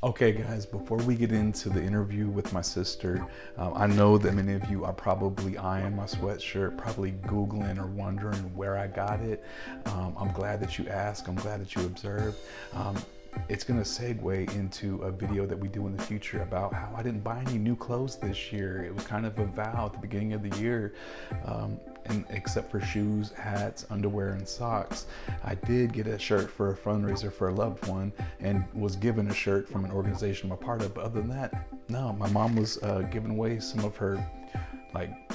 Okay, guys, before we get into the interview with my sister, I know that many of you are probably eyeing my sweatshirt, probably Googling or wondering where I got it. I'm glad that you asked. I'm glad that you observed. It's going to segue into a video that we do in the future about how I didn't buy any new clothes this year. It was kind of a vow at the beginning of the year, and except for shoes, hats, underwear, and socks. I did get a shirt for a fundraiser for a loved one and was given a shirt from an organization I'm a part of. But other than that, no, my mom was giving away some of her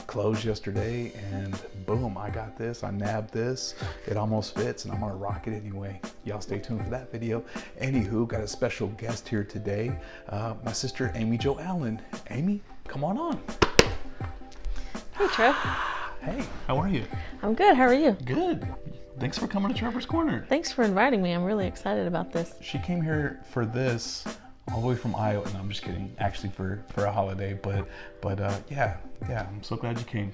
clothes yesterday, and boom, I got this. I nabbed this. It almost fits, and I'm gonna rock it anyway. Y'all stay tuned for that video. Anywho, got a special guest here today, my sister Amy Jo Allen. Amy, come on. Hey, Trev. Hey, how are you? I'm good. How are you? Good. Thanks for coming to Trevor's Corner. Thanks for inviting me. I'm really excited about this. She came here for this all the way from Iowa. No, I'm just kidding. Actually, for a holiday, but yeah. I'm so glad you came.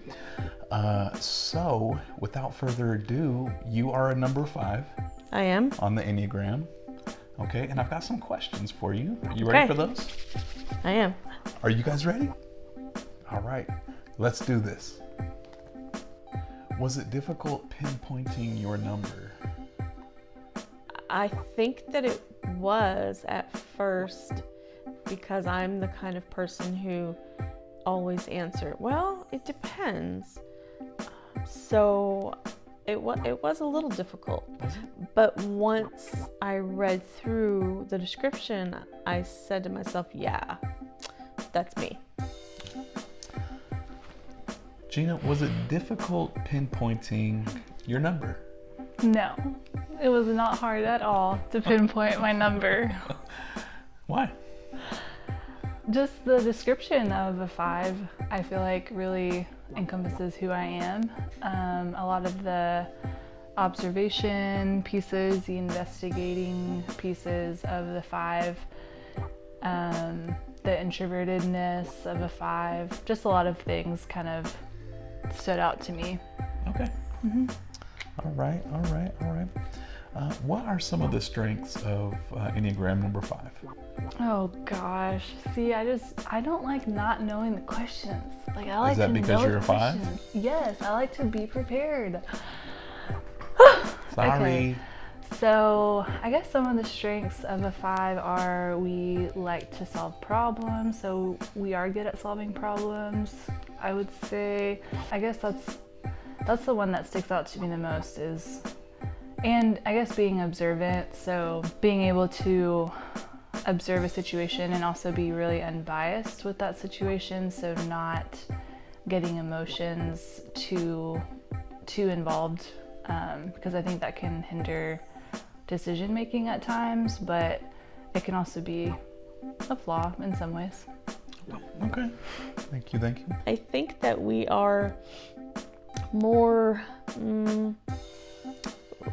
So, without further ado, you are a number 5. I am. On the enneagram. Okay, and I've got some questions for you. Are you ready for those? I am. Are you guys ready? All right, let's do this. Was it difficult pinpointing your number? I think that it was at first because I'm the kind of person who always answer, well, it depends. So it was a little difficult. But once I read through the description, I said to myself, yeah, that's me. Gina, was it difficult pinpointing your number? No, it was not hard at all to pinpoint my number. Why? Just the description of a 5, I feel like really encompasses who I am. A lot of the observation pieces, the investigating pieces of the 5, the introvertedness of a 5, just a lot of things kind of stood out to me. Okay. Mm-hmm. All right. What are some of the strengths of Enneagram number 5? Oh gosh, see, I don't like not knowing the questions. Like I like Is that to because know you're the a 5? questions. Yes, I like to be prepared. Sorry. Okay. So I guess some of the strengths of a 5 are we like to solve problems. So we are good at solving problems. I would say, I guess that's the one that sticks out to me the most is, and I guess being observant. So being able to observe a situation and also be really unbiased with that situation. So not getting emotions too involved, because I think that can hinder decision making at times, but it can also be a flaw in some ways. Okay. Thank you. I think that we are more,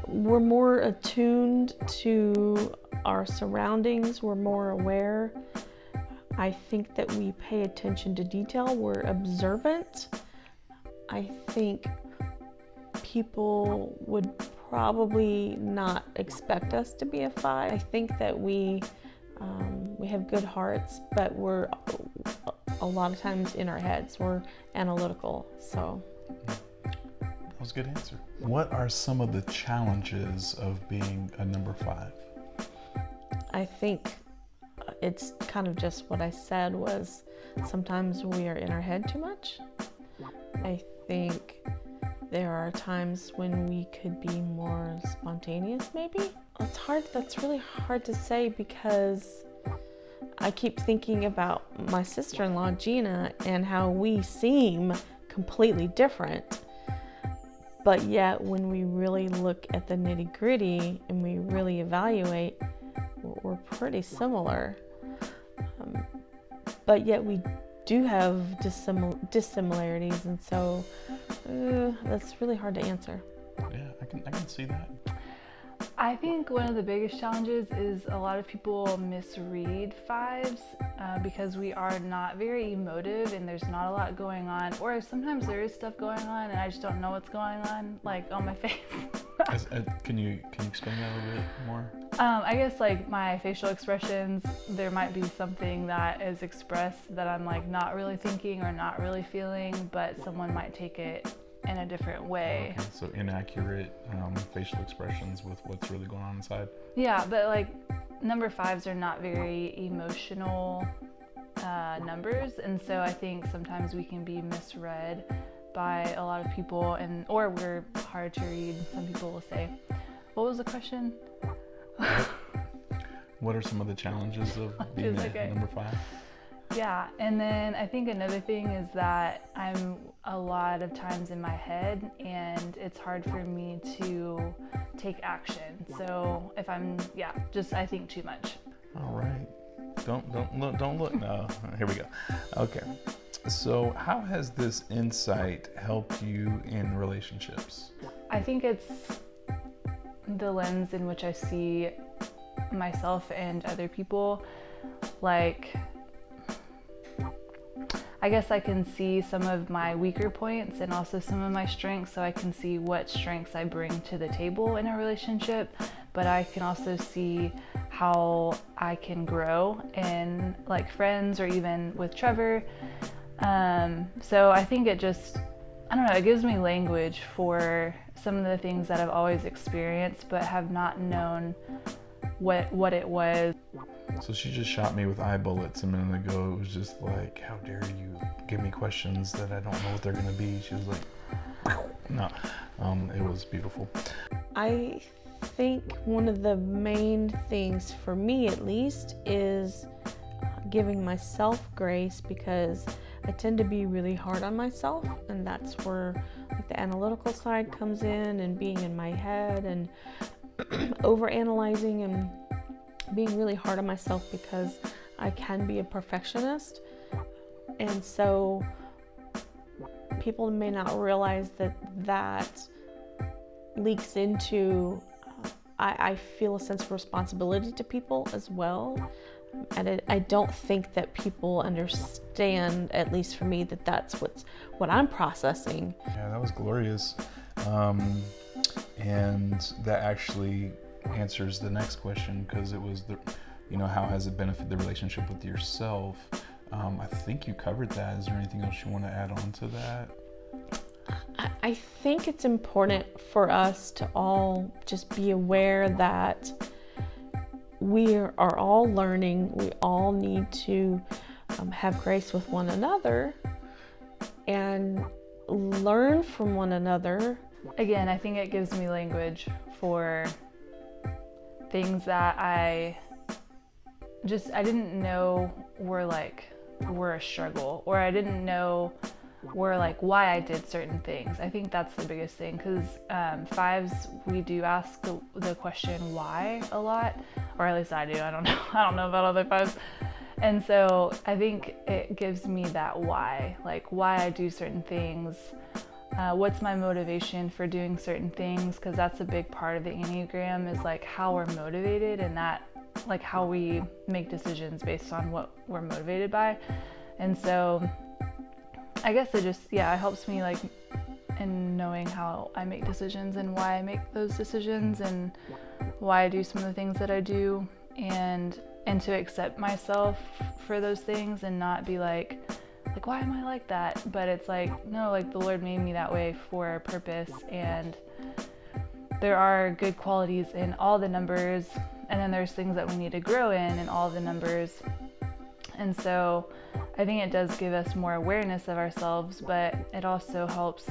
we're more attuned to our surroundings. We're more aware. I think that we pay attention to detail. We're observant. I think people would probably not expect us to be a 5. I think that we have good hearts, but we're a lot of times in our heads. We're analytical, so. That was a good answer. What are some of the challenges of being a number 5? I think it's kind of just what I said was sometimes we are in our head too much. I think there are times when we could be more spontaneous, maybe. That's really hard to say because I keep thinking about my sister-in-law, Gina, and how we seem completely different. But yet, when we really look at the nitty-gritty and we really evaluate, we're pretty similar. But yet we do have dissimilarities, and so that's really hard to answer. Yeah, I can see that. I think one of the biggest challenges is a lot of people misread fives because we are not very emotive and there's not a lot going on, or sometimes there is stuff going on and I just don't know what's going on, like on my face. Can you explain that a little bit more? I guess like my facial expressions, there might be something that is expressed that I'm like not really thinking or not really feeling, but someone might take it in a different way. Okay, so inaccurate facial expressions with what's really going on inside. Yeah, but like number fives are not very emotional numbers, and so I think sometimes we can be misread by a lot of people, or we're hard to read. Some people will say. What was the question? What are some of the challenges of being a number five? Yeah, and then I think another thing is that I'm a lot of times in my head and it's hard for me to take action. So if I'm, I think too much. All right. Don't look. No, here we go. Okay. So how has this insight helped you in relationships? I think it's the lens in which I see myself and other people. Like, I guess I can see some of my weaker points and also some of my strengths, so I can see what strengths I bring to the table in a relationship, but I can also see how I can grow in like friends or even with Trevor. So I think it just, I don't know, it gives me language for some of the things that I've always experienced but have not known what it was. So she just shot me with eye bullets a minute ago. It was just like, how dare you give me questions that I don't know what they're gonna be. She was like, no, it was beautiful. I think one of the main things for me at least is giving myself grace, because I tend to be really hard on myself, and that's where like the analytical side comes in, and being in my head and overanalyzing and being really hard on myself, because I can be a perfectionist. And so people may not realize that leaks into I feel a sense of responsibility to people as well. And I don't think that people understand, at least for me, that that's what I'm processing. Yeah, that was glorious. And that actually answers the next question, because it was how has it benefited the relationship with yourself? I think you covered that. Is there anything else you want to add on to that? I think it's important for us to all just be aware that we are all learning. We all need to have grace with one another and learn from one another. Again, I think it gives me language for things that I didn't know were a struggle, or I didn't know were like why I did certain things. I think that's the biggest thing, because fives, we do ask the question why a lot, or at least I do. I don't know about other fives. And so I think it gives me that why, like why I do certain things. What's my motivation for doing certain things? Because that's a big part of the enneagram, is like how we're motivated, and that like how we make decisions based on what we're motivated by. And so I guess it just, it helps me like in knowing how I make decisions and why I make those decisions and why I do some of the things that I do, and to accept myself for those things and not be like why am I like that? But it's like, no, like the Lord made me that way for a purpose, and there are good qualities in all the numbers, and then there's things that we need to grow in all the numbers. And so I think it does give us more awareness of ourselves, but it also helps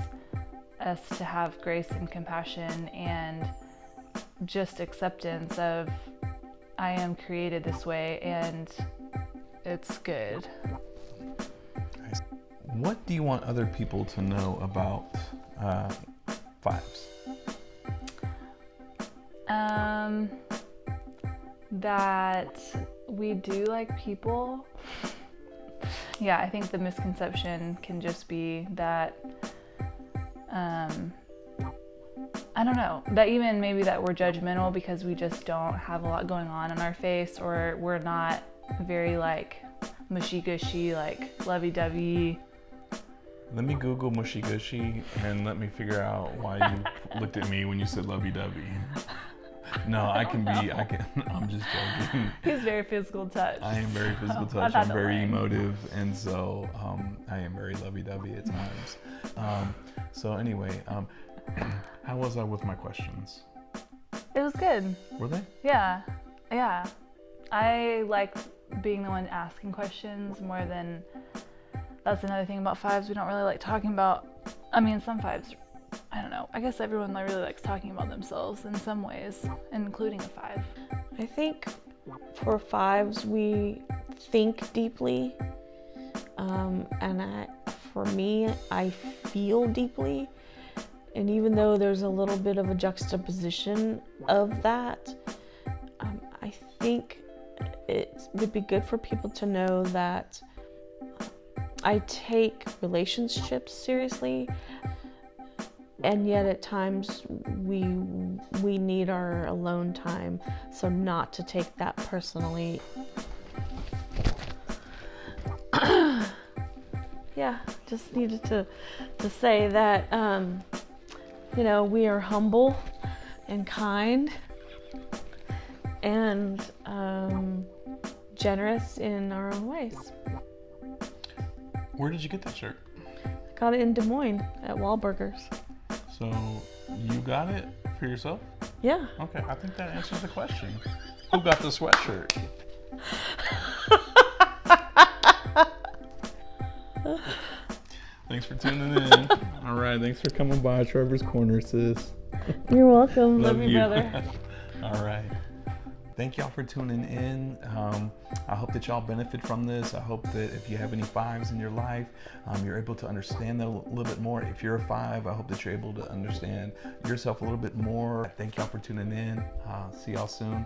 us to have grace and compassion and just acceptance of I am created this way and it's good. Nice. What do you want other people to know about fives? That we do like people. Yeah, I think the misconception can just be that, I I don't know, that even maybe that we're judgmental because we just don't have a lot going on in our face, or we're not very like mushy gushy, like lovey dovey. Let me Google mushy gushy and let me figure out why you looked at me when you said lovey dovey. No, I'm just joking. He's very physical touch. I am very physical touch. I'm very emotive, and so I am very lovey-dovey at times. So anyway, how was I with my questions? It was good. Were they? Yeah. I like being the one asking questions more than, that's another thing about fives we don't really like talking about. I mean, some fives, I don't know. I guess everyone really likes talking about themselves in some ways, including a five. I think for fives, we think deeply. For me, I feel deeply. And even though there's a little bit of a juxtaposition of that, I think it would be good for people to know that I take relationships seriously. And yet at times we need our alone time, so not to take that personally. Yeah, just needed to say that, we are humble and kind and generous in our own ways. Where did you get that shirt? Got it in Des Moines at Wahlburgers. So you got it for yourself? Yeah. Okay, I think that answers the question. Who got the sweatshirt? Thanks for tuning in. All right, thanks for coming by Trevor's Corner, sis. You're welcome. Love you, you, brother. All right. Thank y'all for tuning in. I hope that y'all benefit from this. I hope that if you have any fives in your life, you're able to understand that a little bit more. If you're a five, I hope that you're able to understand yourself a little bit more. Thank y'all for tuning in. See y'all soon.